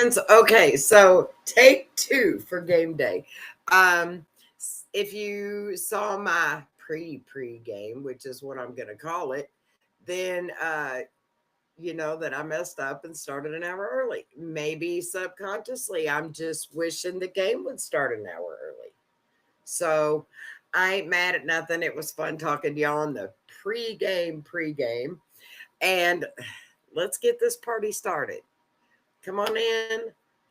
Okay, so take two for game day. Um, if you saw my pre-game, which is what I'm going to call it, then you know that I messed up and started an hour early. Maybe subconsciously, I'm just wishing the game would start an hour early. So I ain't mad at nothing. It was fun talking to y'all on the pregame, and let's get this party started. Come on in.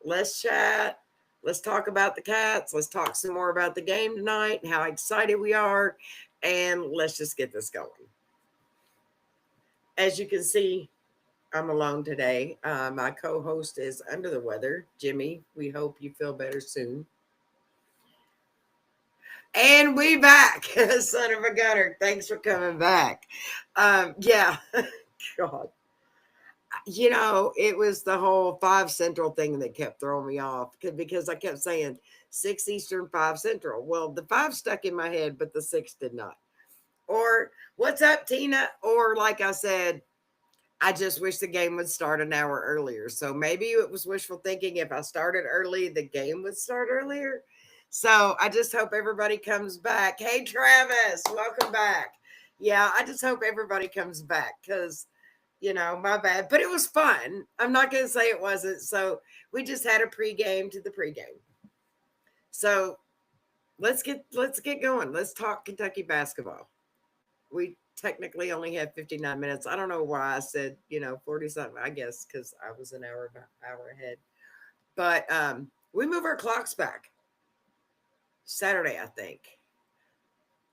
Let's chat. Let's talk about the cats. Let's talk some more about the game tonight, how excited we are, and let's just get this going. As you can see, I'm alone today. My co host is under the weather. Jimmy, we hope you feel better soon. And we back, son of a gunner. Thanks for coming back. Yeah, God. It was the whole 5 Central thing that kept throwing me off because I kept saying 6 Eastern, 5 Central. Well, the five stuck in my head, but the six did not. Or what's up, Tina? Or like I said, I just wish the game would start an hour earlier. So maybe it was wishful thinking. If I started early, the game would start earlier. So I just hope everybody comes back. Hey, Travis, welcome back. Yeah, I just hope everybody comes back because my bad. But it was fun. I'm not going to say it wasn't. So we just had a pregame to the pregame. So let's get going. Let's talk Kentucky basketball. We technically only had 59 minutes. I don't know why I said 40 something. I guess because I was an hour ahead. But we move our clocks back Saturday, I think.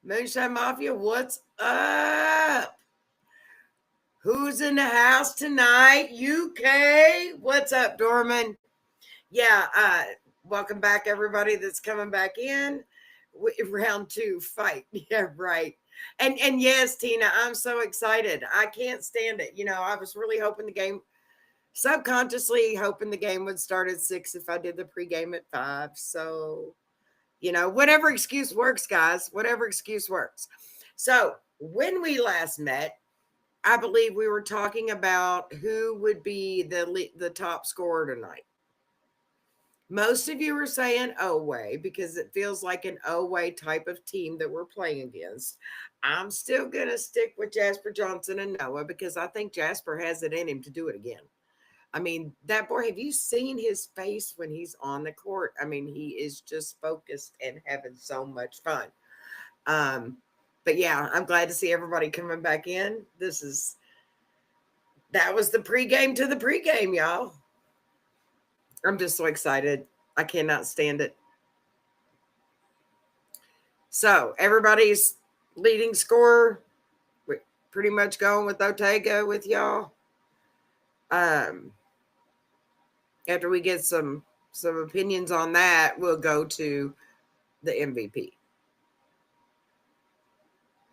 Moonshine Mafia, what's up? Who's in the house tonight? UK. What's up, Dorman? Yeah, welcome back, everybody that's coming back in. Round two, fight. Yeah, right. And yes, Tina, I'm so excited. I can't stand it. I was really hoping the game, subconsciously hoping the game would start at 6 if I did the pregame at 5. So, whatever excuse works, guys. Whatever excuse works. So when we last met, I believe we were talking about who would be the top scorer tonight. Most of you are saying Oway because it feels like an Oway type of team that we're playing against. I'm still going to stick with Jasper Johnson and Noah because I think Jasper has it in him to do it again. I mean, that boy, have you seen his face when he's on the court? I mean, he is just focused and having so much fun. Um, but yeah, I'm glad to see everybody coming back in. That was the pregame to the pregame, y'all. I'm just so excited. I cannot stand it. So everybody's leading scorer. We're pretty much going with Otega with y'all. Um, After we get some opinions on that, we'll go to the MVP.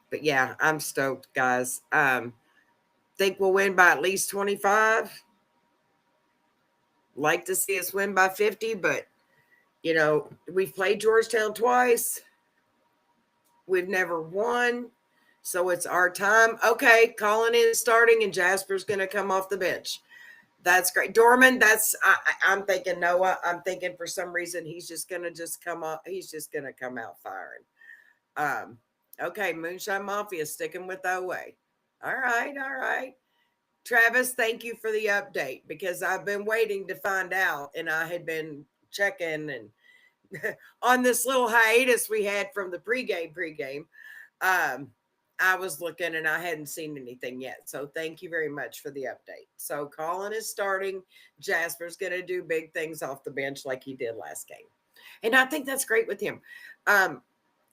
But yeah, I'm stoked, guys. Think we'll win by at least 25. Like to see us win by 50, but we've played Georgetown twice. We've never won. So it's our time. Okay, Colin is starting and Jasper's going to come off the bench. That's great. Dorman, I'm thinking Noah. I'm thinking for some reason he's just going to come up. He's just going to come out firing. Um, okay, Moonshine Mafia sticking with that way. All right, all right. Travis, thank you for the update because I've been waiting to find out and I had been checking and on this little hiatus we had from the pregame. Um, I was looking and I hadn't seen anything yet. So thank you very much for the update. So Colin is starting. Jasper's going to do big things off the bench like he did last game. And I think that's great with him.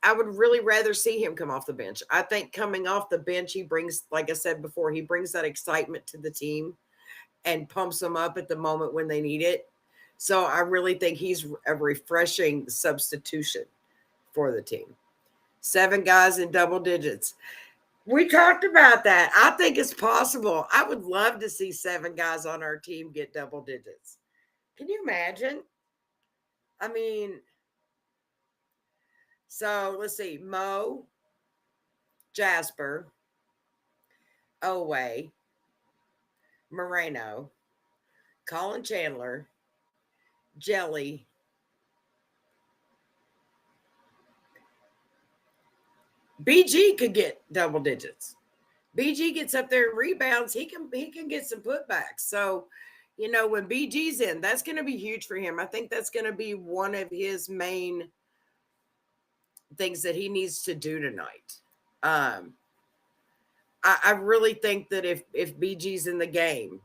I would really rather see him come off the bench. I think coming off the bench, he brings, like I said before, he brings that excitement to the team and pumps them up at the moment when they need it. So I really think he's a refreshing substitution for the team. 7 guys in double digits. We talked about that. I think it's possible. I would love to see 7 guys on our team get double digits. Can you imagine? I mean, so let's see. Mo, Jasper, Oway, Moreno, Colin Chandler, Jelly. BG could get double digits. BG gets up there and rebounds. He can get some putbacks. So, when BG's in, that's going to be huge for him. I think that's going to be one of his main things that he needs to do tonight. Um, I really think that if BG's in the game,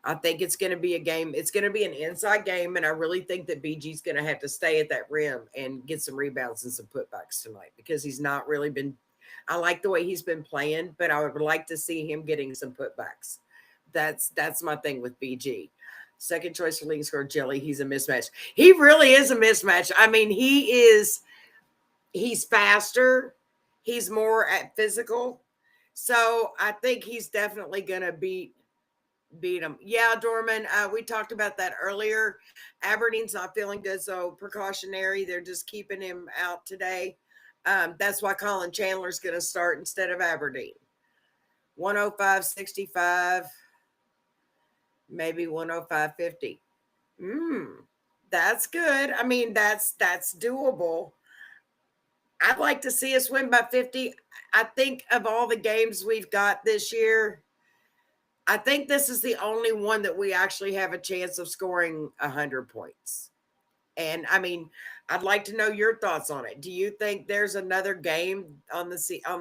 I think it's going to be a game. It's going to be an inside game, and I really think that BG's going to have to stay at that rim and get some rebounds and some putbacks tonight because he's not really been. I like the way he's been playing, but I would like to see him getting some putbacks. That's my thing with BG. Second choice for leading scorer Jelly. He's a mismatch. He really is a mismatch. I mean, he's faster. He's more at physical. So I think he's definitely going to beat him. Yeah, Dorman, we talked about that earlier. Aberdeen's not feeling good, so precautionary. They're just keeping him out today. That's why Colin Chandler's going to start instead of Aberdeen. 105.65, maybe 105.50. That's good. I mean, that's doable. I'd like to see us win by 50. I think of all the games we've got this year, I think this is the only one that we actually have a chance of scoring 100 points. And I mean, I'd like to know your thoughts on it. Do you think there's another game on the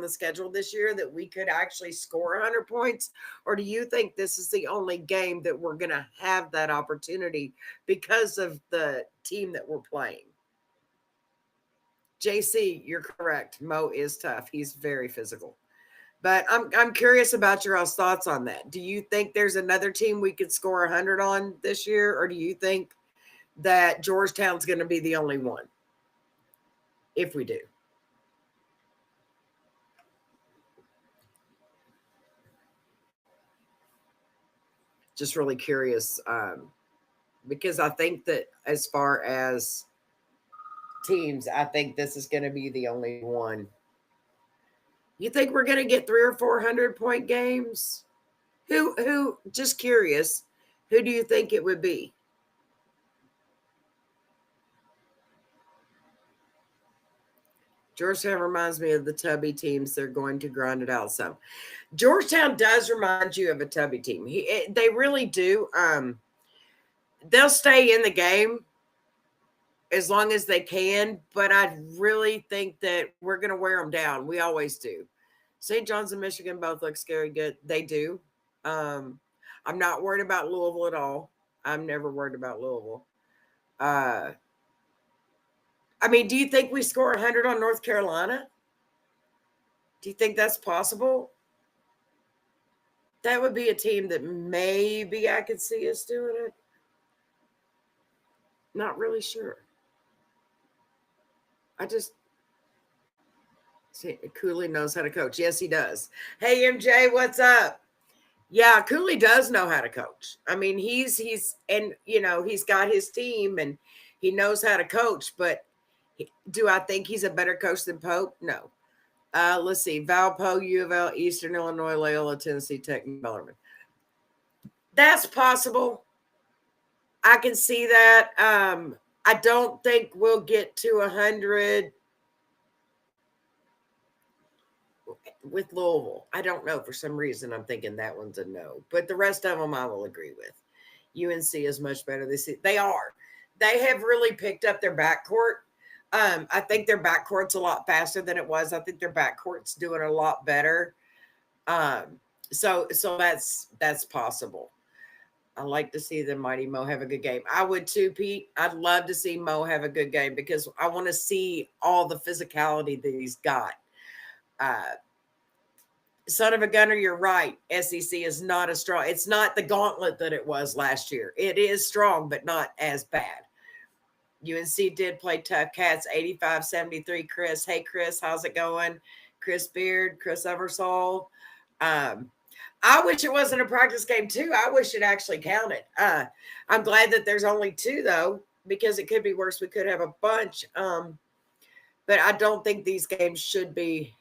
schedule this year that we could actually score 100 points, or do you think this is the only game that we're going to have that opportunity because of the team that we're playing? JC, you're correct. Mo is tough. He's very physical. But I'm curious about your all's thoughts on that. Do you think there's another team we could score 100 on this year, or do you think that Georgetown's going to be the only one if we do? Just really curious because I think that as far as teams, I think this is going to be the only one. You think we're going to get 300 or 400-point games? Who? Just curious. Who do you think it would be? Georgetown reminds me of the Tubby teams. They're going to grind it out some. Georgetown does remind you of a Tubby team. They really do. They'll stay in the game as long as they can, but I really think that we're going to wear them down. We always do. St. John's and Michigan both look scary good. They do. I'm not worried about Louisville at all. I'm never worried about Louisville. I mean, do you think we score 100 on North Carolina? Do you think that's possible? That would be a team that maybe I could see us doing it. Not really sure. I just see Cooley knows how to coach. Yes, he does. Hey, MJ, what's up? Yeah, Cooley does know how to coach. I mean, he's and he's got his team and he knows how to coach. But do I think he's a better coach than Pope? No. Let's see. Valpo, U of L, Eastern Illinois, Loyola, Tennessee Tech, and Bellarmine. That's possible. I can see that. I don't think we'll get to 100 with Louisville. I don't know. For some reason, I'm thinking that one's a no. But the rest of them I will agree with. UNC is much better. They are. They have really picked up their backcourt. I think their backcourt's a lot faster than it was. I think their backcourt's doing a lot better. So that's possible. I like to see the mighty Mo have a good game. I would too, Pete. I'd love to see Mo have a good game because I want to see all the physicality that he's got. Son of a gunner, you're right. SEC is not as strong. It's not the gauntlet that it was last year. It is strong, but not as bad. UNC did play tough. Cats 85-73. Chris. Hey, Chris. How's it going? Chris Beard, Chris Eversole. I wish it wasn't a practice game, too. I wish it actually counted. I'm glad that there's only 2, though, because it could be worse. We could have a bunch. But I don't think these games should be.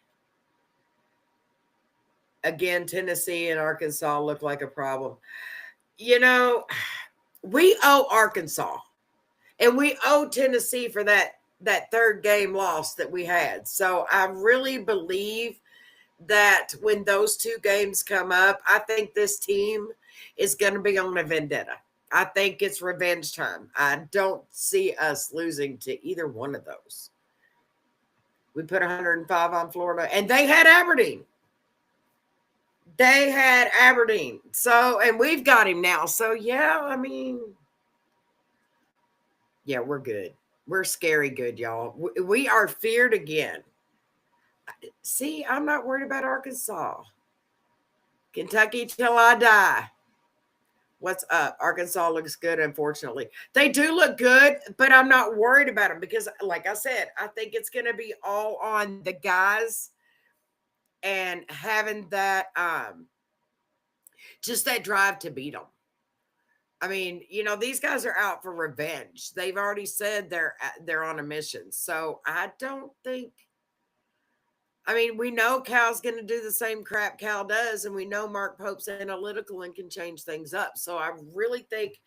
Again, Tennessee and Arkansas look like a problem. We owe Arkansas. And we owe Tennessee for that third game loss that we had. So I really believe that when those two games come up, I think this team is going to be on a vendetta. I think it's revenge time. I don't see us losing to either one of those. We put 105 on Florida, and they had Aberdeen. They had Aberdeen. So, and we've got him now. So, yeah, I mean, yeah, we're good. We're scary good, y'all. We are feared again. See, I'm not worried about Arkansas. Kentucky till I die. What's up? Arkansas looks good, unfortunately. They do look good, but I'm not worried about them because, like I said, I think it's going to be all on the guys and having that, just that drive to beat them. I mean, these guys are out for revenge. They've already said they're on a mission. So I don't think. I mean, we know Cal's going to do the same crap Cal does, and we know Mark Pope's analytical and can change things up. So I really think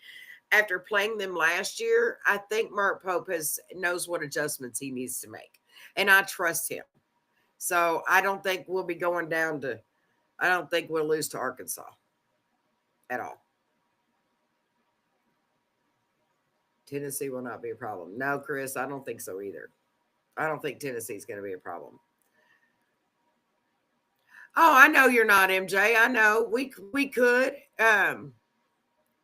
after playing them last year, I think Mark Pope knows what adjustments he needs to make, and I trust him. So I don't think we'll be going down to – I don't think we'll lose to Arkansas at all. Tennessee will not be a problem. No, Chris, I don't think so either. I don't think Tennessee's going to be a problem. Oh, I know you're not, MJ. I know we could.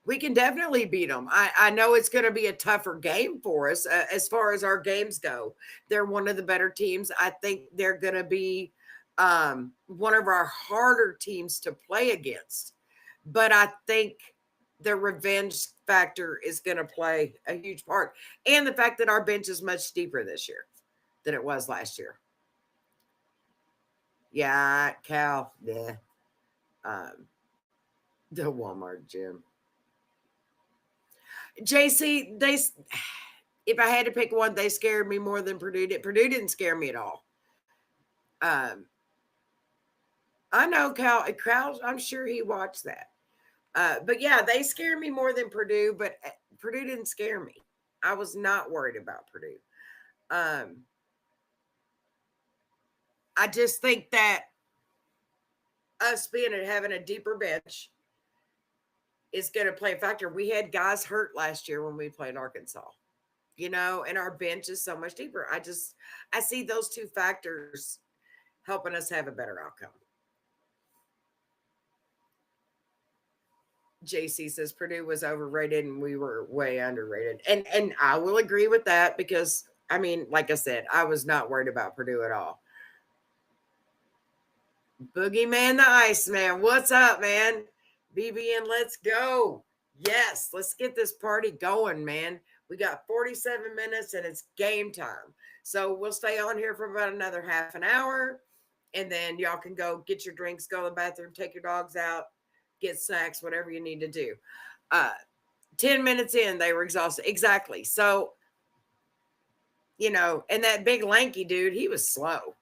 We can definitely beat them. I know it's going to be a tougher game for us as far as our games go. They're one of the better teams. I think they're going to be one of our harder teams to play against. But I think the revenge factor is going to play a huge part. And the fact that our bench is much deeper this year than it was last year. Yeah, Cal, yeah. The Walmart gym. JC, if I had to pick one, they scared me more than Purdue did. Purdue didn't scare me at all. I know Cal, I'm sure he watched that. But yeah, they scared me more than Purdue, but Purdue didn't scare me. I was not worried about Purdue. I just think that us being and having a deeper bench is going to play a factor. We had guys hurt last year when we played Arkansas, and our bench is so much deeper. I see those two factors helping us have a better outcome. JC says Purdue was overrated and we were way underrated. And I will agree with that because, I mean, like I said, I was not worried about Purdue at all. Boogeyman the Iceman. What's up, man? BBN, let's go. Yes, let's get this party going, man. We got 47 minutes and it's game time. So we'll stay on here for about another half an hour. And then y'all can go get your drinks, go to the bathroom, take your dogs out, get snacks, whatever you need to do. 10 minutes in, they were exhausted. Exactly. So, and that big lanky dude, he was slow.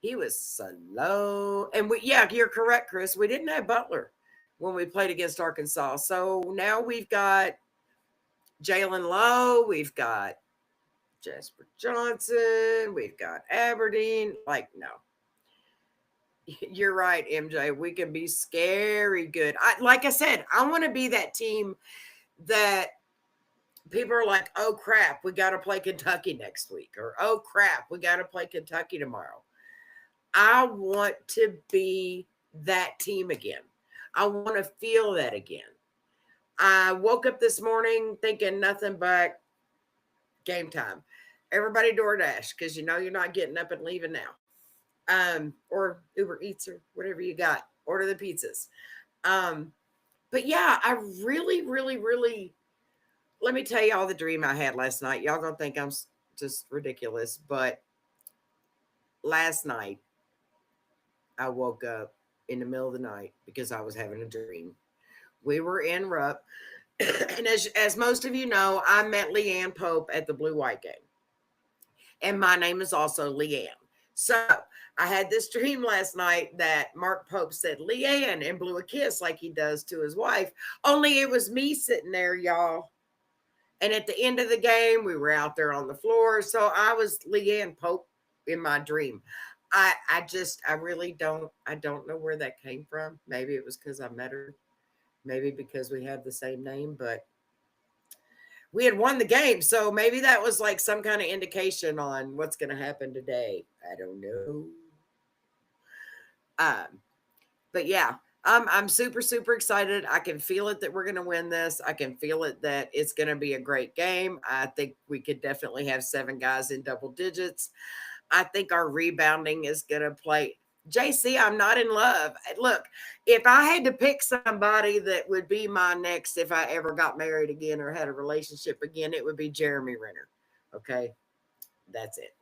He was slow. And you're correct, Chris. We didn't have Butler when we played against Arkansas. So now we've got Jalen Lowe. We've got Jasper Johnson. We've got Aberdeen. No. You're right, MJ. We can be scary good. Like I said, I want to be that team that people are like, oh, crap, we got to play Kentucky next week. Or, oh, crap, we got to play Kentucky tomorrow. I want to be that team again. I want to feel that again. I woke up this morning thinking nothing but game time. Everybody DoorDash because you're not getting up and leaving now. Or Uber Eats or whatever you got. Order the pizzas. But yeah, I really, really, really, let me tell y'all the dream I had last night. Y'all gonna think I'm just ridiculous, but last night I woke up in the middle of the night because I was having a dream. We were in Rupp, and as most of you know, I met Leanne Pope at the Blue White game. And my name is also Leanne. So I had this dream last night that Mark Pope said Leanne and blew a kiss like he does to his wife. Only it was me sitting there, y'all, And at the end of the game, we were out there on the floor. So I was Leanne Pope in my dream. I really don't know where that came from. Maybe it was because I met her. Maybe because we have the same name, but we had won the game. So maybe that was like some kind of indication on what's going to happen today. I don't know. Um, but yeah, I'm super, super excited. I can feel it that we're going to win this. I can feel it that it's going to be a great game. I think we could definitely have 7 guys in double digits. I think our rebounding is going to play. JC, I'm not in love. Look, if I had to pick somebody that would be my next, if I ever got married again or had a relationship again, it would be Jeremy Renner. Okay. That's it.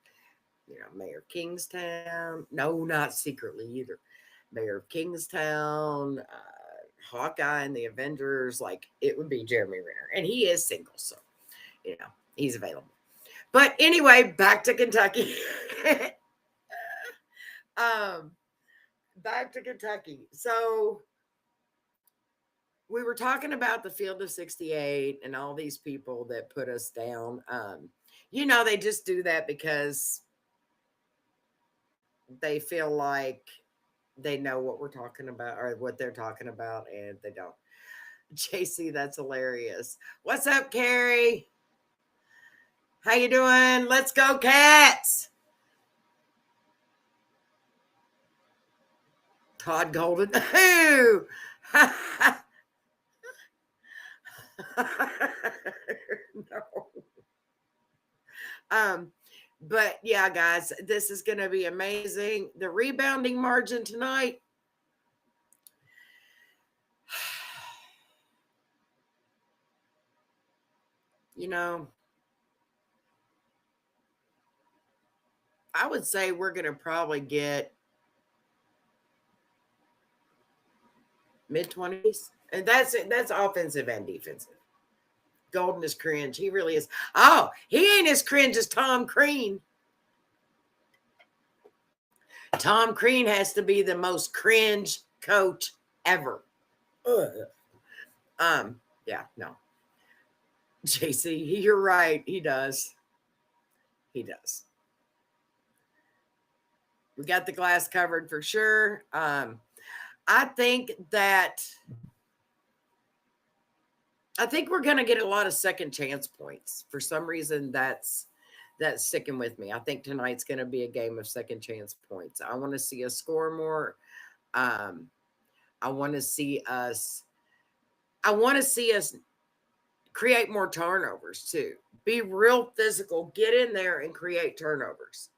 Mayor of Kingstown. No, not secretly either. Mayor of Kingstown, Hawkeye and the Avengers. Like, it would be Jeremy Renner. And he is single. So, he's available. But anyway, back to Kentucky. Back to Kentucky. So we were talking about the field of 68 and all these people that put us down. They just do that because they feel like they know what we're talking about or what they're talking about, and they don't. JC, that's hilarious. What's up, Carrie? How you doing? Let's go, Cats. Todd Golden. Who? No. But yeah, guys, this is going to be amazing. The rebounding margin tonight. I would say we're going to probably get mid-20s. And that's it. That's offensive and defensive. Golden is cringe. He really is. Oh, he ain't as cringe as Tom Crean. Tom Crean has to be the most cringe coach ever. Ugh. Yeah, no. JC, you're right. He does. He does. We got the glass covered for sure. I think we're going to get a lot of second chance points. For some reason, that's sticking with me. I think tonight's going to be a game of second chance points. I want to see us score more. I want to see us create more turnovers too. Be real physical, get in there and create turnovers.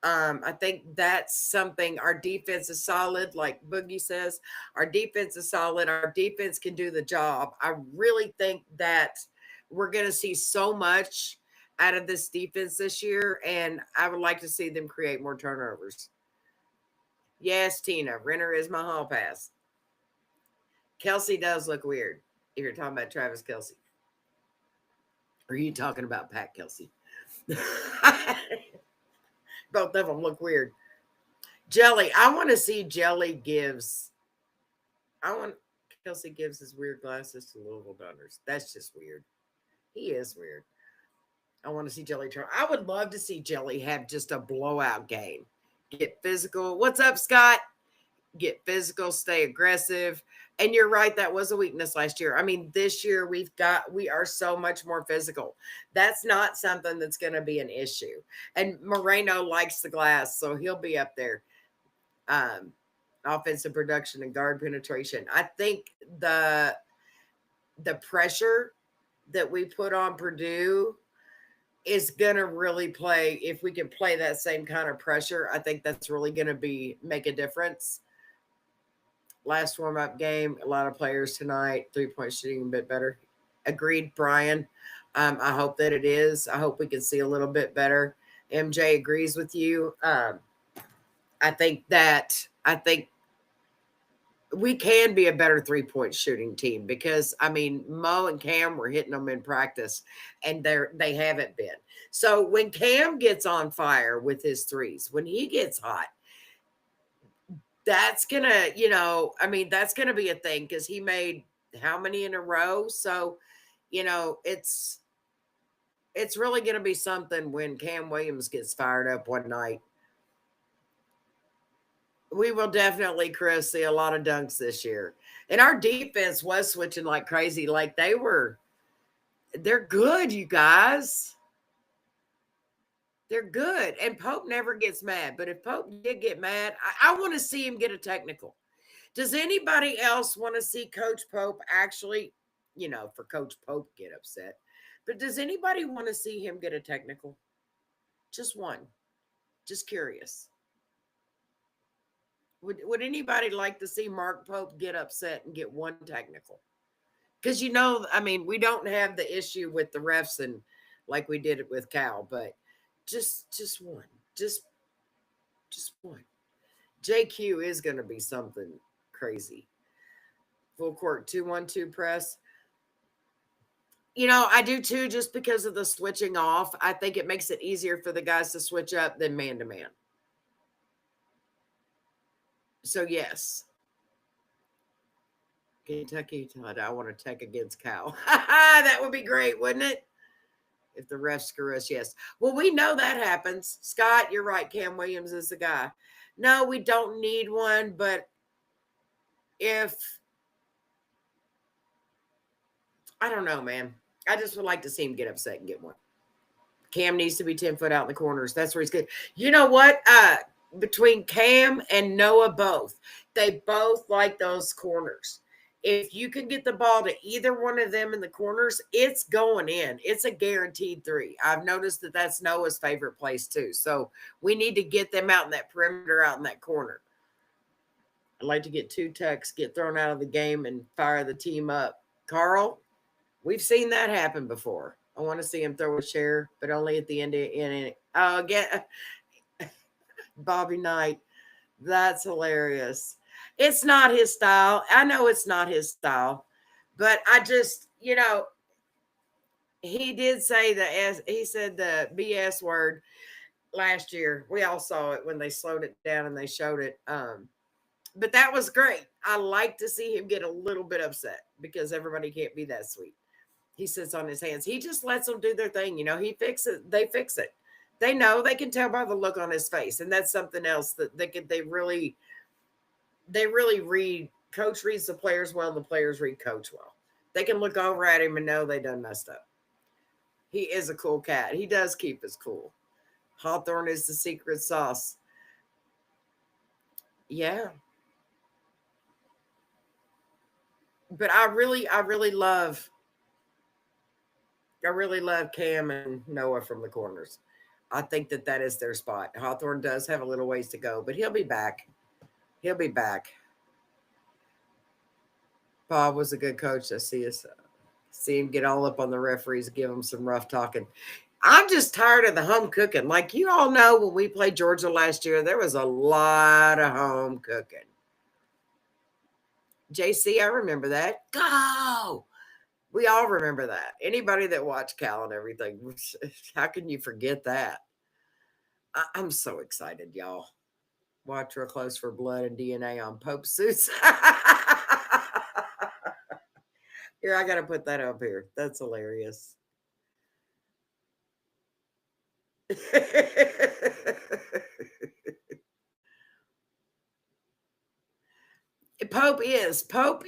I think that's something. Our defense is solid, like Boogie says. Our defense is solid. Our defense can do the job. I really think that we're going to see so much out of this defense this year, and I would like to see them create more turnovers. Yes, Tina, Renner is my hall pass. Kelsey does look weird if you're talking about Travis Kelsey. Or are you talking about Pat Kelsey? Both of them look weird. Jelly, I want to see Kelsey gives his weird glasses to Louisville Gunners. That's just weird. He is weird. I want to see Jelly try. I would love to see Jelly have just a blowout game. Get physical. What's up, Scott? Get physical, stay aggressive. And you're right, that was a weakness last year. I mean, this year we are so much more physical. That's not something that's going to be an issue. And Moreno likes the glass, so he'll be up there. Offensive production and guard penetration. I think the pressure that we put on Purdue is going to really play. If we can play that same kind of pressure, I think that's really going to make a difference. Last warm-up game, a lot of players tonight, 3-point shooting a bit better. Agreed, Brian. I hope that it is. I hope we can see a little bit better. MJ agrees with you. I think we can be a better 3-point shooting team because, I mean, Mo and Cam were hitting them in practice, and they haven't been. So when Cam gets on fire with his threes, when he gets hot, that's going to, that's going to be a thing because he made how many in a row? So, it's It's really going to be something when Cam Williams gets fired up one night. We will definitely, Chris, see a lot of dunks this year. And our defense was switching like crazy. Like they're good, you guys. They're good. And Pope never gets mad. But if Pope did get mad, I want to see him get a technical. Does anybody else want to see Coach Pope actually, for Coach Pope get upset? But does anybody want to see him get a technical? Just one. Just curious. Would anybody like to see Mark Pope get upset and get one technical? Because I mean, we don't have the issue with the refs and like we did it with Cal, but just one. Just one. JQ is going to be something crazy. Full court 2-1-2 press. I do too, just because of the switching off. I think it makes it easier for the guys to switch up than man to man. So, yes. Kentucky, I want to tech against Cal. That would be great, wouldn't it? If the refs screw us, yes. Well, we know that happens. Scott, you're right. Cam Williams is the guy. No, we don't need one, but if I don't know, man. I just would like to see him get upset and get one. Cam needs to be 10 foot out in the corners. That's where he's good. You know what? Between Cam and Noah both, they both like those corners. If you can get the ball to either one of them in the corners, it's going in. It's a guaranteed three. I've noticed that that's Noah's favorite place too. So we need to get them out in that perimeter, out in that corner. I'd like to get two techs, get thrown out of the game, and fire the team up. Carl, we've seen that happen before. I want to see him throw a share, but only at the end of it. Oh, again, Bobby Knight. That's hilarious. It's not his style. I know it's not his style, but I just, he did say he said the BS word last year. We all saw it when they slowed it down and they showed it. But that was great. I like to see him get a little bit upset because everybody can't be that sweet. He sits on his hands. He just lets them do their thing. He fixes it. They fix it. They know, they can tell by the look on his face. And that's something else that they really read. Coach reads the players well, and the players read coach well. They can look over at him and know they done messed up. He is a cool cat. He does keep us cool. Hawthorne is the secret sauce. Yeah. But I really love Cam and Noah from the corners. I think that is their spot. Hawthorne does have a little ways to go, but he'll be back. He'll be back. Bob was a good coach. I see him get all up on the referees, give them some rough talking. I'm just tired of the home cooking. Like you all know, when we played Georgia last year, there was a lot of home cooking. JC, I remember that. Go! We all remember that. Anybody that watched Cal and everything, how can you forget that? I'm so excited, y'all. Watch real close for blood and DNA on Pope suits. Here, I got to put that up here. That's hilarious. Pope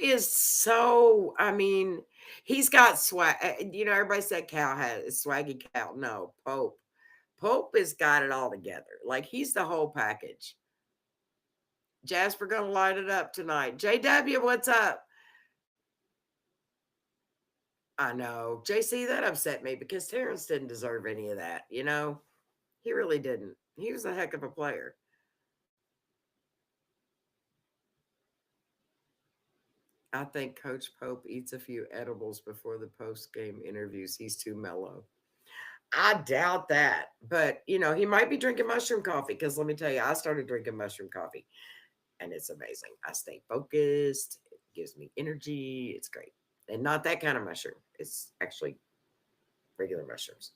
is so, I mean, he's got swag. Everybody said Cal had swaggy Cal. No, Pope has got it all together. Like he's the whole package. Jasper gonna light it up tonight. JW, what's up? I know. JC, that upset me because Terrence didn't deserve any of that, He really didn't. He was a heck of a player. I think Coach Pope eats a few edibles before the post-game interviews. He's too mellow. I doubt that. But, he might be drinking mushroom coffee because let me tell you, I started drinking mushroom coffee and it's amazing. I stay focused. It gives me energy. It's great. And not that kind of mushroom. It's actually regular mushrooms.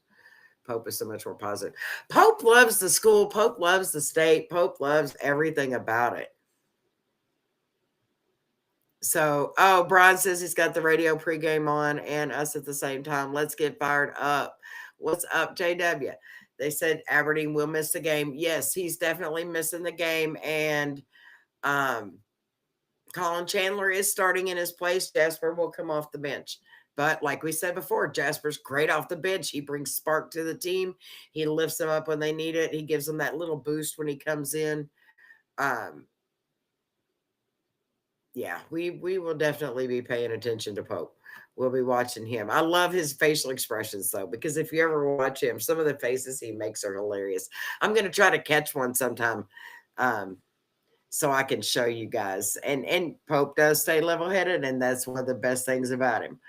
Pope is so much more positive. Pope loves the school. Pope loves the state. Pope loves everything about it. So, Brian says he's got the radio pregame on and us at the same time. Let's get fired up. What's up, JW? They said Aberdeen will miss the game. Yes, he's definitely missing the game. And Colin Chandler is starting in his place. Jasper will come off the bench. But like we said before, Jasper's great off the bench. He brings spark to the team. He lifts them up when they need it. He gives them that little boost when he comes in. Yeah, we will definitely be paying attention to Pope. We'll be watching him. I love his facial expressions though, because if you ever watch him, some of the faces he makes are hilarious. I'm going to try to catch one sometime. So I can show you guys. And Pope does stay level-headed, and that's one of the best things about him.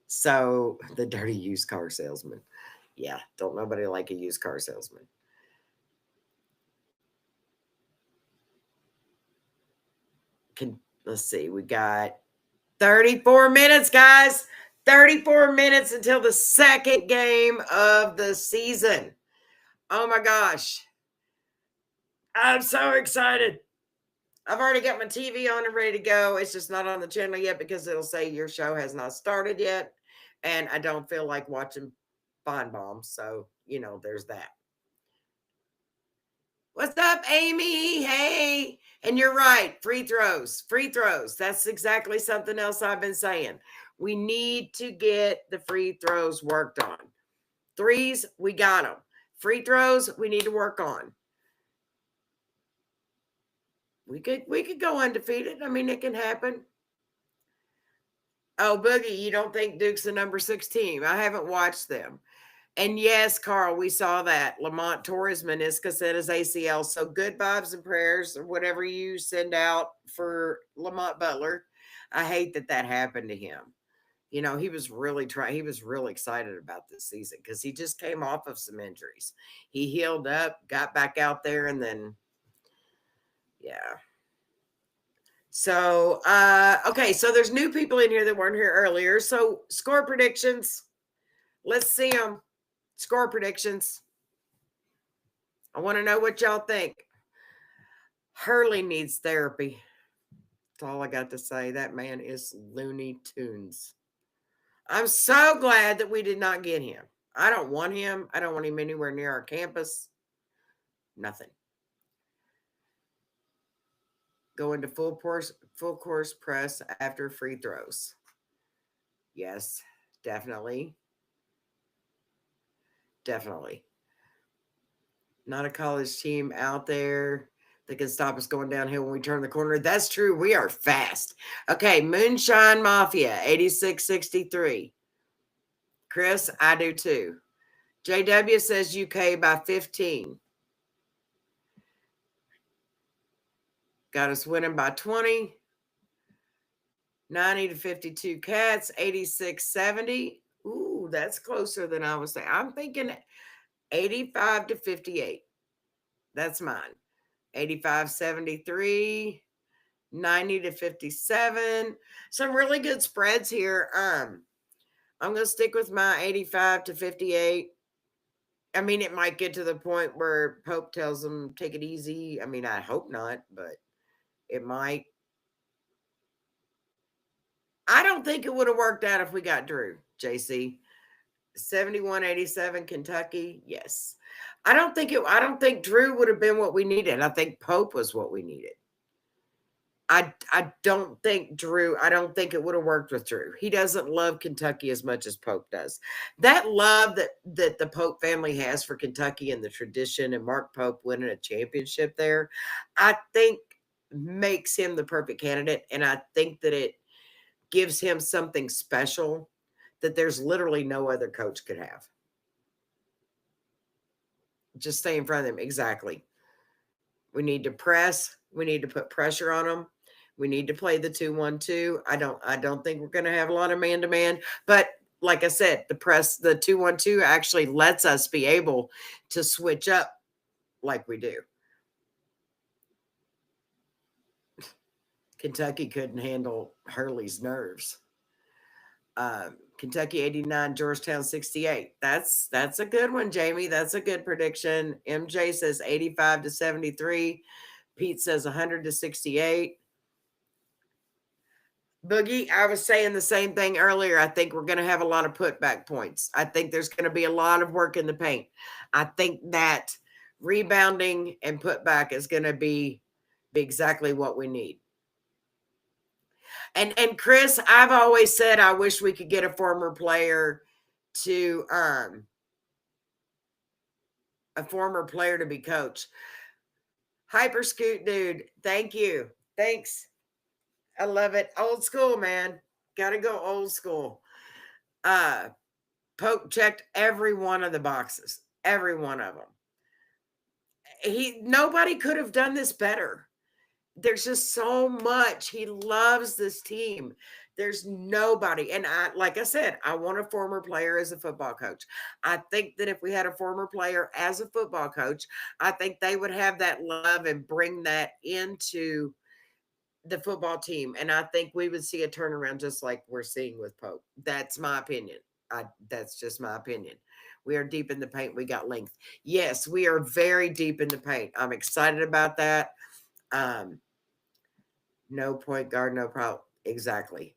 So the dirty used car salesman. Yeah, don't nobody like a used car salesman. Let's see, we got 34 minutes, guys. 34 minutes until the second game of the season. Oh my gosh. I'm so excited. I've already got my TV on and ready to go. It's just not on the channel yet because it'll say your show has not started yet. And I don't feel like watching Fine Bombs. So, there's that. What's up, Amy? Hey. And you're right. Free throws. Free throws. That's exactly something else I've been saying. We need to get the free throws worked on. Threes, we got them. Free throws, we need to work on. We could go undefeated. I mean, it can happen. Oh, Boogie, you don't think Duke's the number 6 team? I haven't watched them. And yes, Carl, we saw that. Lamont tore his meniscus and his ACL. So good vibes and prayers or whatever you send out for Lamont Butler. I hate that happened to him. He was really he was really excited about this season because he just came off of some injuries. He healed up, got back out there, and then, yeah. So, okay, so there's new people in here that weren't here earlier. So, score predictions. Let's see them. Score predictions. I want to know what y'all think. Hurley needs therapy. That's all I got to say. That man is Looney Tunes. I'm so glad that we did not get him. I don't want him. I don't want him anywhere near our campus. Nothing. Go into full course press after free throws. Yes, definitely. Definitely. Not a college team out there that can stop us going downhill when we turn the corner. That's true. We are fast. Okay, Moonshine Mafia, 86-63. Chris, I do too. JW says UK by 15. Got us winning by 20. 90-52 Cats, 86-70. Ooh, that's closer than I was saying. I'm thinking 85-58. That's mine. 85-73. 90-57. Some really good spreads here. I'm going to stick with my 85-58. I mean, it might get to the point where Pope tells them, take it easy. I mean, I hope not, but it might. I don't think it would have worked out if we got Drew, JC. 71-87 Kentucky. Yes. I don't think Drew would have been what we needed. I think Pope was what we needed. I don't think it would have worked with Drew. He doesn't love Kentucky as much as Pope does. That love that the Pope family has for Kentucky and the tradition and Mark Pope winning a championship there, I think makes him the perfect candidate. And I think that it gives him something special that there's literally no other coach could have. Just stay in front of them. Exactly. We need to press. We need to put pressure on them. We need to play the 2-1-2. I don't think we're going to have a lot of man-to-man, but like I said, the 2-1-2 actually lets us be able to switch up like we do. Kentucky couldn't handle Hurley's nerves. Kentucky 89, Georgetown 68. That's a good one, Jamie. That's a good prediction. MJ says 85-73. Pete says 100-68. Boogie, I was saying the same thing earlier. I think we're going to have a lot of putback points. I think there's going to be a lot of work in the paint. I think that rebounding and putback is going to be exactly what we need. And Chris, I've always said I wish we could get a former player to be coach. Hyper Scoot dude, thank you. Thanks. I love it. Old school, man. Gotta go old school. Pope checked every one of the boxes. Every one of them. Nobody could have done this better. There's just so much. He loves this team. There's nobody. And like I said, I want a former player as a football coach. I think that if we had a former player as a football coach, I think they would have that love and bring that into the football team. And I think we would see a turnaround just like we're seeing with Pope. That's my opinion. That's just my opinion. We are deep in the paint. We got length. Yes, we are very deep in the paint. I'm excited about that. No point guard, no problem. Exactly.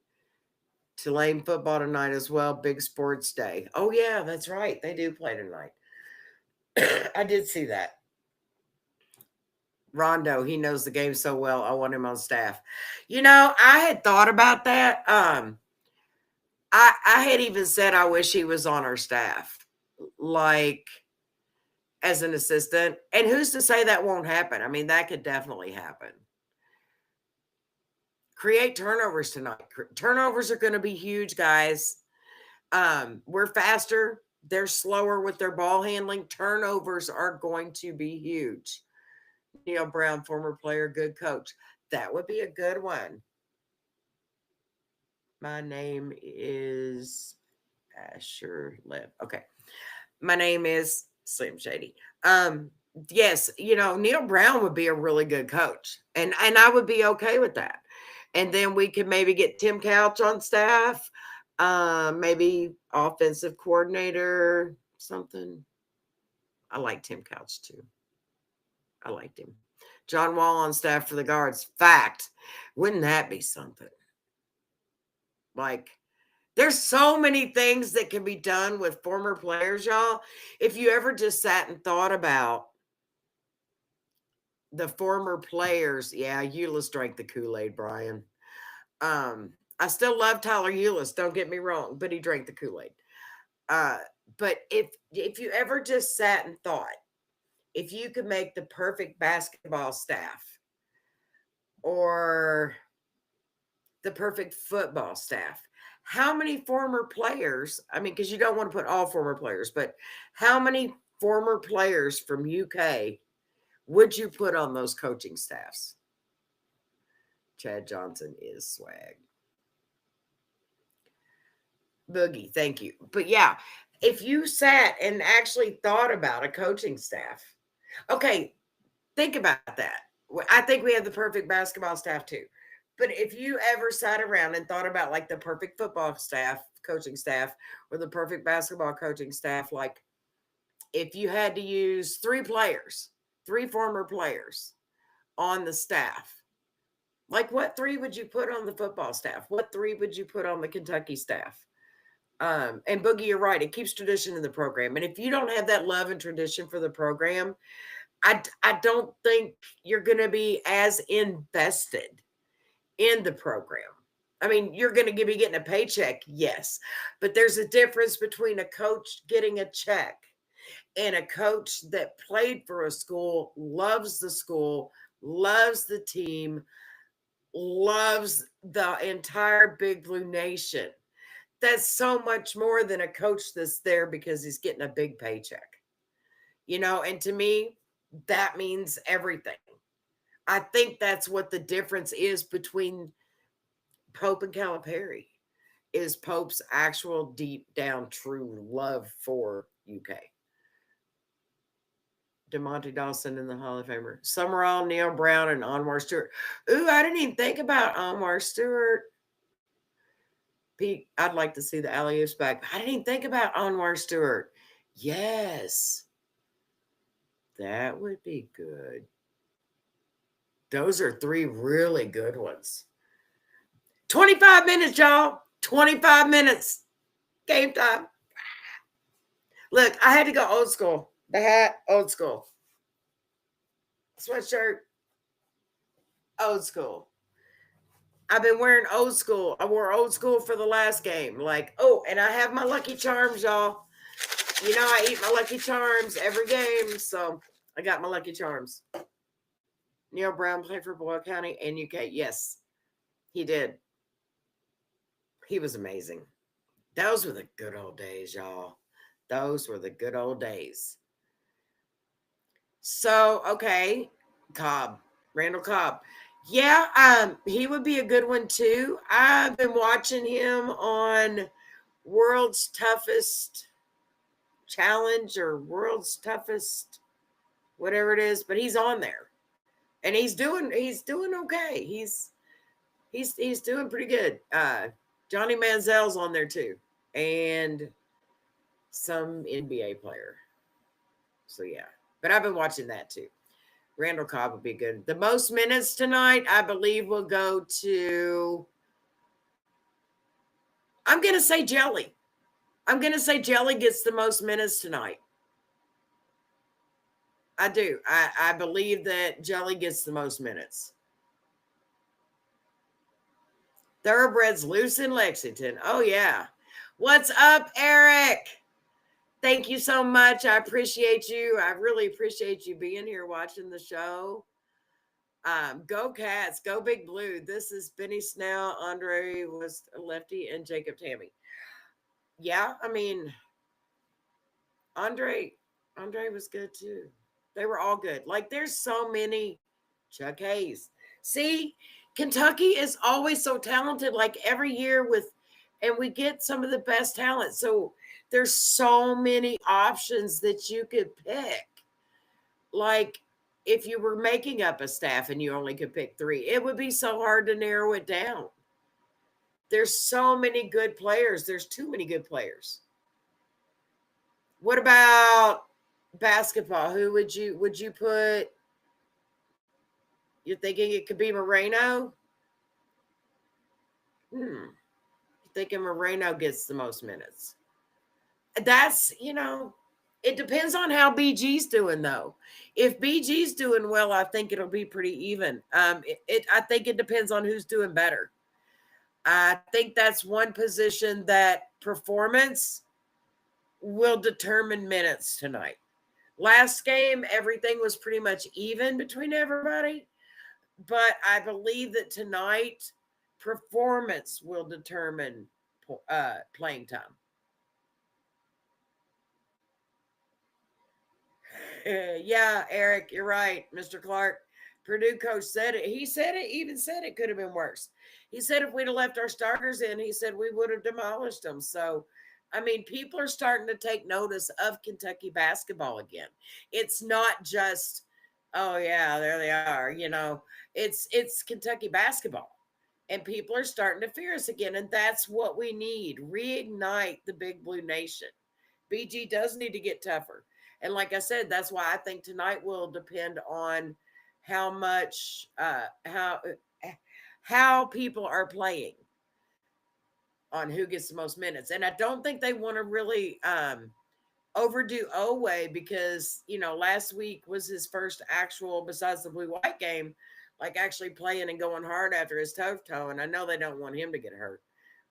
Tulane football tonight as well. Big sports day. Oh, yeah, that's right. They do play tonight. I did see that. Rondo, he knows the game so well. I want him on staff. I had thought about that. I had even said I wish he was on our staff, like as an assistant. And who's to say that won't happen? I mean, that could definitely happen. Create turnovers tonight. Turnovers are going to be huge, guys. We're faster. They're slower with their ball handling. Turnovers are going to be huge. Neil Brown, former player, good coach. That would be a good one. My name is Asher Liv. Okay. My name is Slim Shady. Yes, Neil Brown would be a really good coach. And I would be okay with that. And then we could maybe get Tim Couch on staff, maybe offensive coordinator, something. I like Tim Couch too. I liked him. John Wall on staff for the guards. Fact. Wouldn't that be something? Like, there's so many things that can be done with former players, y'all. If you ever just sat and thought about the former players, yeah, Euless drank the Kool-Aid, Brian. I still love Tyler Euless, don't get me wrong, but he drank the Kool-Aid. But if you ever just sat and thought, if you could make the perfect basketball staff or the perfect football staff, how many former players, I mean, because you don't want to put all former players, but how many former players from UK would you put on those coaching staffs? Chad Johnson is swag. Boogie, thank you. But yeah, if you sat and actually thought about a coaching staff, okay, think about that. I think we have the perfect basketball staff too. But if you ever sat around and thought about like the perfect football staff, coaching staff, or the perfect basketball coaching staff, like if you had to use three former players on the staff, like what three would you put on the football staff? What three would you put on the Kentucky staff? And Boogie, you're right. It keeps tradition in the program. And if you don't have that love and tradition for the program, I don't think you're going to be as invested in the program. I mean, you're going to be getting a paycheck, yes, but there's a difference between a coach getting a check and a coach that played for a school, loves the school, loves the team, loves the entire Big Blue Nation. That's so much more than a coach that's there because he's getting a big paycheck. And to me, that means everything. I think that's what the difference is between Pope and Calipari, is Pope's actual deep down true love for UK. DeMonte Dawson in the Hall of Famer. Summerall, Neil Brown, and Anwar Stewart. Ooh, I didn't even think about Anwar Stewart. Pete, I'd like to see the alley-oops back. I didn't even think about Anwar Stewart. Yes. That would be good. Those are three really good ones. 25 minutes, y'all. 25 minutes. Game time. Look, I had to go old school. The hat, old school. Sweatshirt, old school. I've been wearing old school. I wore old school for the last game. Like, oh, and I have my Lucky Charms, y'all. You know, I eat my Lucky Charms every game, so I got my Lucky Charms. Neil Brown played for Boyle County and UK. Yes, he did. He was amazing. Those were the good old days, y'all. Those were the good old days. So, okay, Cobb, Randall Cobb. Yeah, he would be a good one too. I've been watching him on World's Toughest Challenge or World's Toughest, whatever it is, but he's on there. And he's doing okay. He's doing pretty good. Johnny Manziel's on there too. And some NBA player. So yeah. But I've been watching that too. Randall Cobb would be good. The most minutes tonight, I believe, will go to, I'm going to say Jelly. I'm going to say Jelly gets the most minutes tonight. I do. I believe that Jelly gets the most minutes. Thoroughbreds loose in Lexington. Oh, yeah. What's up, Eric? Thank you so much. I appreciate you. I really appreciate you being here watching the show. Go Cats, go Big Blue. This is Benny Snell, Andre was Lefty, and Jacob Tammy. Yeah, I mean, Andre was good too. They were all good. Like, there's so many. Chuck Hayes. See, Kentucky is always so talented, like every year and we get some of the best talent. So there's so many options that you could pick. Like, if you were making up a staff and you only could pick 3, it would be so hard to narrow it down. There's so many good players. There's too many good players. What about basketball? Who would you put? You're thinking it could be Moreno? You're thinking Moreno gets the most minutes. That's, it depends on how BG's doing, though. If BG's doing well, I think it'll be pretty even. I think it depends on who's doing better. I think that's one position that performance will determine minutes tonight. Last game, everything was pretty much even between everybody. But I believe that tonight, performance will determine playing time. Yeah, Eric, you're right, Mr. Clark. Purdue coach said it. He said it could have been worse. He said if we'd have left our starters in, he said we would have demolished them. So, I mean, people are starting to take notice of Kentucky basketball again. It's not just, oh yeah, there they are. It's Kentucky basketball. And people are starting to fear us again. And that's what we need. Reignite the Big Blue Nation. BG does need to get tougher. And like I said, that's why I think tonight will depend on how much, how people are playing, on who gets the most minutes. And I don't think they want to really overdo Oway because, last week was his first actual, besides the blue-white game, like actually playing and going hard after his toe. And I know they don't want him to get hurt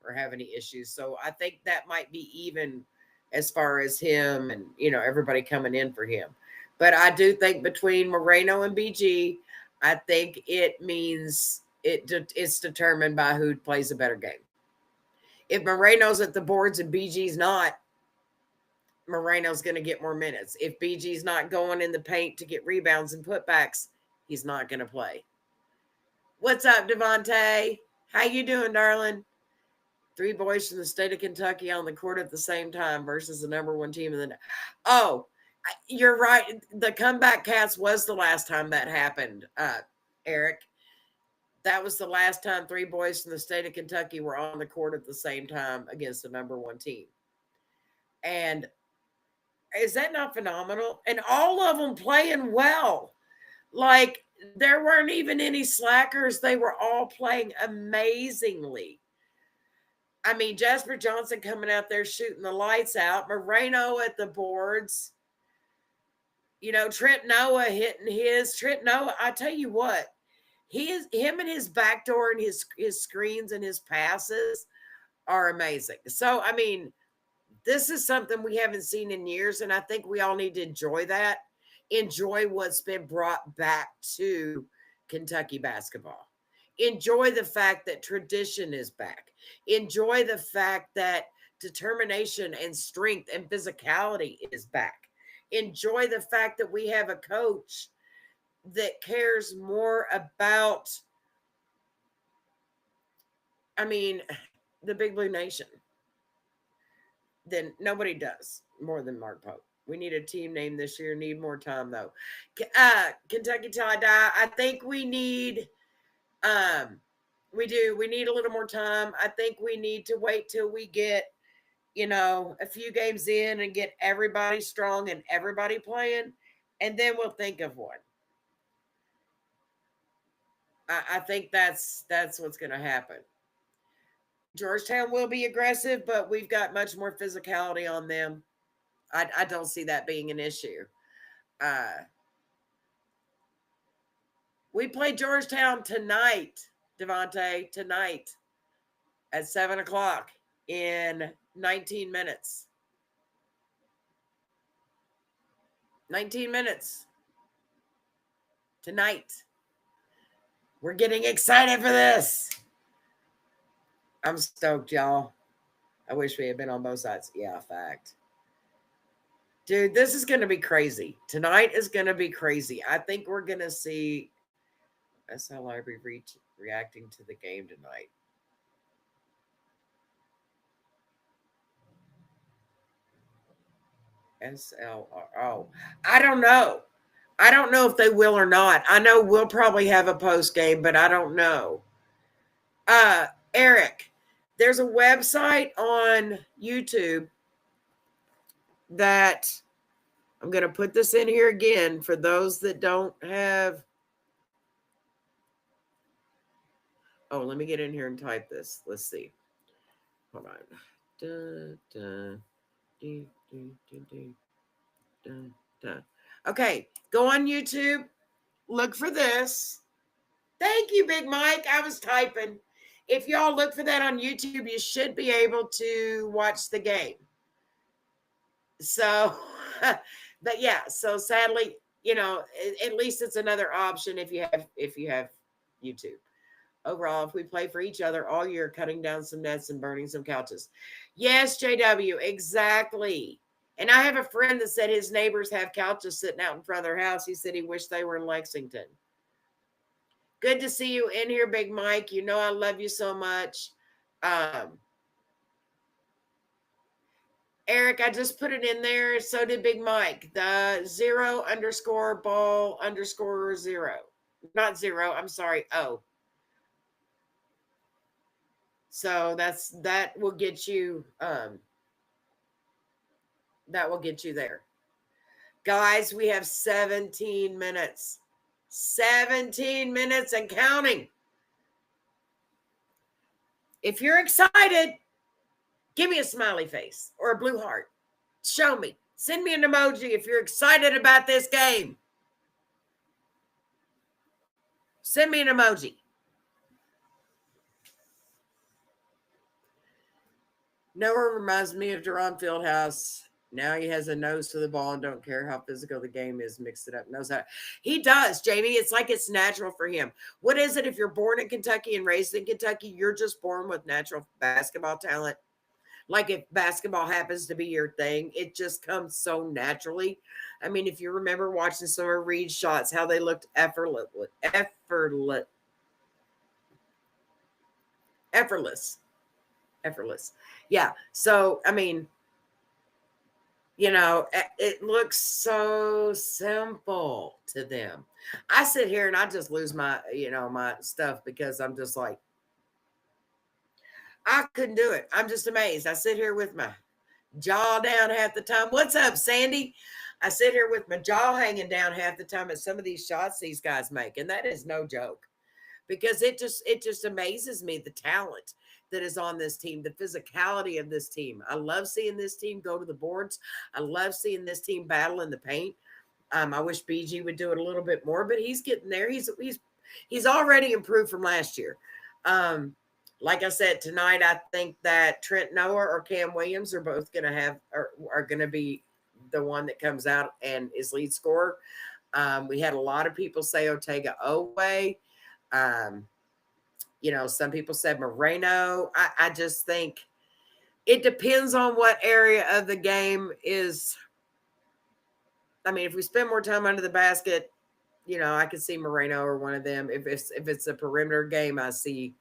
or have any issues. So I think that might be even as far as him and, everybody coming in for him. But I do think between Moreno and BG, I think it means it's determined by who plays a better game. If Moreno's at the boards and BG's not, Moreno's going to get more minutes. If BG's not going in the paint to get rebounds and putbacks, he's not going to play. What's up, Devontae? How you doing, darling? 3 boys from the state of Kentucky on the court at the same time versus the number 1 team in the. Oh, you're right. The Comeback Cats was the last time that happened, Eric. That was the last time 3 boys from the state of Kentucky were on the court at the same time against the number 1 team. And is that not phenomenal? And all of them playing well. Like, there weren't even any slackers. They were all playing amazingly. I mean, Jasper Johnson coming out there shooting the lights out, Moreno at the boards, Trent Noah hitting his. Trent Noah, I tell you what, him and his backdoor and his screens and his passes are amazing. So, I mean, this is something we haven't seen in years, and I think we all need to enjoy that. Enjoy what's been brought back to Kentucky basketball. Enjoy the fact that tradition is back. Enjoy the fact that determination and strength and physicality is back. Enjoy the fact that we have a coach that cares more about, the Big Blue Nation than nobody does more than Mark Pope. We need a team name this year. Need more time though. Kentucky till I die. I think we need. We do. We need a little more time. I think we need to wait till we get, a few games in and get everybody strong and everybody playing, and then we'll think of one. I think that's what's going to happen. Georgetown will be aggressive, but we've got much more physicality on them. I don't see that being an issue. We play Georgetown tonight, Devontae, tonight at 7 o'clock in 19 minutes. 19 minutes tonight. We're getting excited for this. I'm stoked, y'all. I wish we had been on both sides. Yeah, fact. Dude, this is going to be crazy. Tonight is going to be crazy. I think we're going to see SL Library reacting to the game tonight. SLR. Oh, I don't know. I don't know if they will or not. I know we'll probably have a post game, but I don't know. Eric, there's a website on YouTube that I'm going to put this in here again for those that don't have. Oh, let me get in here and type this. Let's see. Hold on. Okay, go on YouTube. Look for this. Thank you, Big Mike. I was typing. If y'all look for that on YouTube, you should be able to watch the game. So, but yeah, so sadly, at least it's another option if you have YouTube. Overall, if we play for each other all year, cutting down some nets and burning some couches. Yes, JW, exactly. And I have a friend that said his neighbors have couches sitting out in front of their house. He said he wished they were in Lexington. Good to see you in here, Big Mike. You know I love you so much. Eric, I just put it in there. So did Big Mike. The 0_ball_0. Not 0. I'm sorry. O. So that will get you. That will get you there. Guys, we have 17 minutes. 17 minutes and counting. If you're excited, give me a smiley face or a blue heart. Show me. Send me an emoji if you're excited about this game. Send me an emoji. Noah reminds me of Deron Fieldhouse. Now he has a nose to the ball and don't care how physical the game is. Mix it up. Knows how. He does, Jamie. It's like it's natural for him. What is it if you're born in Kentucky and raised in Kentucky? You're just born with natural basketball talent. Like if basketball happens to be your thing, it just comes so naturally. I mean, if you remember watching some of Reed's shots, how they looked effortless. Yeah. So, I mean, it looks so simple to them. I sit here and I just lose my, my stuff because I'm just like, I couldn't do it. I'm just amazed. I sit here with my jaw down half the time. What's up, Sandy? I sit here with my jaw hanging down half the time at some of these shots these guys make, and that is no joke. Because it just amazes me the talent that is on this team, the physicality of this team. I love seeing this team go to the boards. I love seeing this team battle in the paint. I wish BG would do it a little bit more, but he's getting there. He's already improved from last year. Like I said tonight, I think that Trent Noah or Cam Williams are both going to have are going to be the one that comes out and is lead scorer. We had a lot of people say Otega Oweh. Some people said Moreno. I just think it depends on what area of the game is. I mean, if we spend more time under the basket, I could see Moreno or one of them. If it's a perimeter game, I see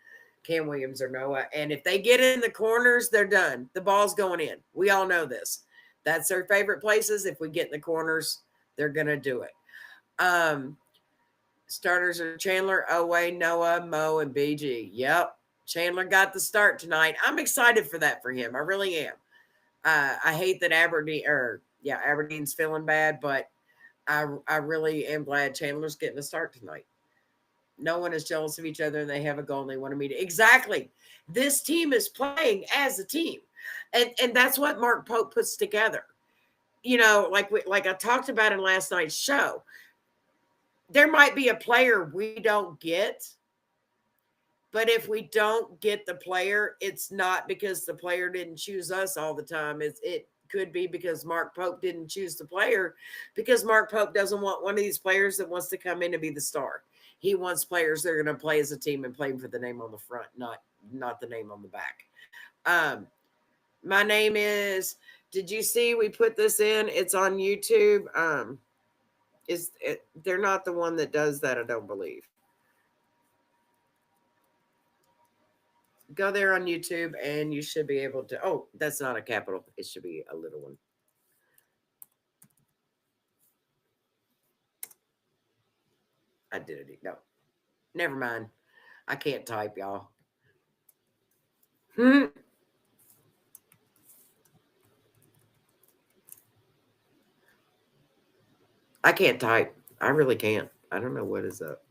Cam Williams or Noah. And if they get in the corners, they're done. The ball's going in. We all know this. That's their favorite places. If we get in the corners, they're going to do it. Starters are Chandler, Oweh, Noah, Mo, and BG. Yep. Chandler got the start tonight. I'm excited for that for him. I really am. I hate that Aberdeen's feeling bad, but I really am glad Chandler's getting a start tonight. No one is jealous of each other, and they have a goal and they want to meet it. Exactly. This team is playing as a team. And that's what Mark Pope puts together. Like I talked about in last night's show. There might be a player we don't get, but if we don't get the player, it's not because the player didn't choose us all the time. It could be because Mark Pope didn't choose the player, because Mark Pope doesn't want one of these players that wants to come in and be the star. He wants players that are going to play as a team and play for the name on the front, not the name on the back. My name is, did you see we put this in? It's on YouTube. They're not the one that does that, I don't believe. Go there on YouTube and you should be able to. Oh, that's not a capital. It should be a little one. I did it. No, never mind. I can't type, y'all. I can't type. I really can't. I don't know what is up.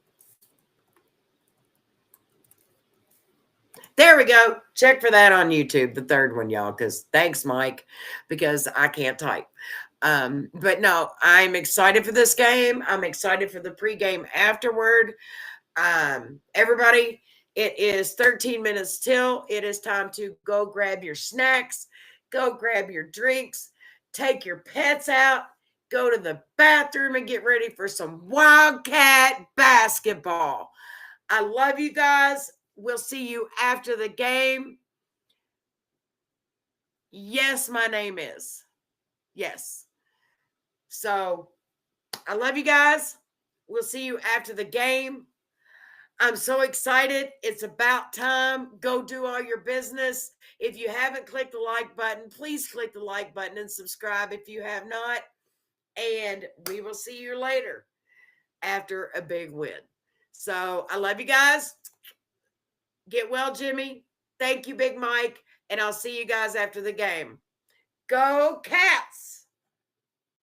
There we go. Check for that on YouTube, the third one, y'all, because thanks, Mike, because I can't type. But no, I'm excited for this game. I'm excited for the pregame afterward. Everybody, it is 13 minutes till. It is time to go grab your snacks, go grab your drinks, take your pets out, go to the bathroom and get ready for some Wildcat basketball. I love you guys. We'll see you after the game. Yes, my name is. Yes. So I love you guys. We'll see you after the game. I'm so excited. It's about time. Go do all your business. If you haven't clicked the like button, please click the like button and subscribe if you have not. And we will see you later after a big win. So I love you guys. Get well, Jimmy. Thank you, Big Mike. And I'll see you guys after the game. Go Cats!